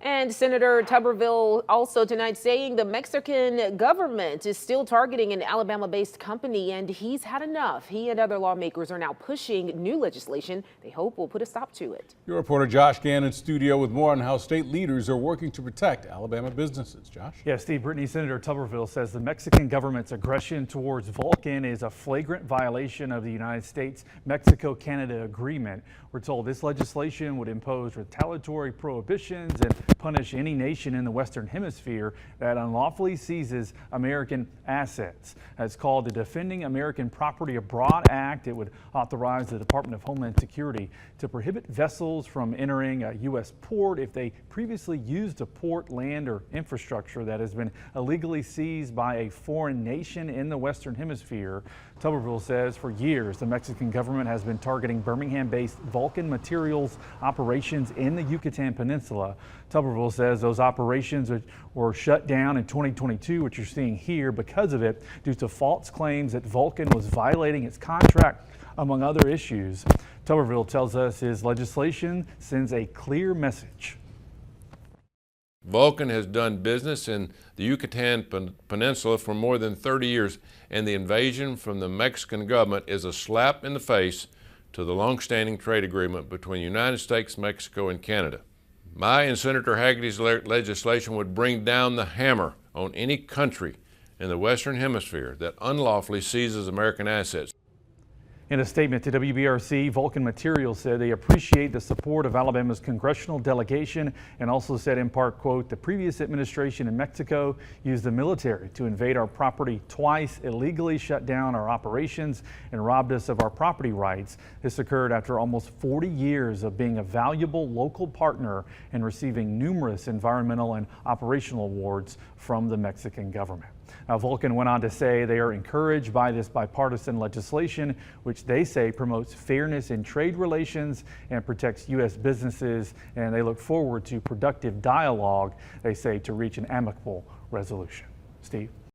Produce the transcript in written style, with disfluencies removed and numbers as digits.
And Senator Tuberville also tonight saying the Mexican government is still targeting an Alabama-based company and he's had enough. He and other lawmakers are now pushing new legislation they hope will put a stop to it. Your reporter Josh Gann in studio with more on how state leaders are working to protect Alabama businesses. Josh? Yeah, Steve, Brittany, Senator Tuberville says the Mexican government's aggression towards Vulcan is a flagrant violation of the United States-Mexico-Canada agreement. We're told this legislation would impose retaliatory prohibitions and punish any nation in the Western Hemisphere that unlawfully seizes American assets. It's called the Defending American Property Abroad Act. It would authorize the Department of Homeland Security to prohibit vessels from entering a U.S. port if they previously used a port, land, or infrastructure that has been illegally seized by a foreign nation in the Western Hemisphere. Tuberville says for years the Mexican government has been targeting Birmingham-based Vulcan Materials operations in the Yucatan Peninsula. Tuberville says those operations were shut down in 2022, which you're seeing here because of it, due to false claims that Vulcan was violating its contract, among other issues. Tuberville tells us his legislation sends a clear message. Vulcan has done business in the Yucatan Peninsula for more than 30 years, and the invasion from the Mexican government is a slap in the face to the long-standing trade agreement between the United States, Mexico, and Canada. My and Senator Hagerty's legislation would bring down the hammer on any country in the Western Hemisphere that unlawfully seizes American assets. In a statement to WBRC, Vulcan Materials said they appreciate the support of Alabama's congressional delegation and also said in part, quote, the previous administration in Mexico used the military to invade our property twice, illegally shut down our operations, and robbed us of our property rights. This occurred after almost 40 years of being a valuable local partner and receiving numerous environmental and operational awards from the Mexican government. Now, Vulcan went on to say they are encouraged by this bipartisan legislation, which they say promotes fairness in trade relations and protects U.S. businesses, and they look forward to productive dialogue, they say, to reach an amicable resolution. Steve?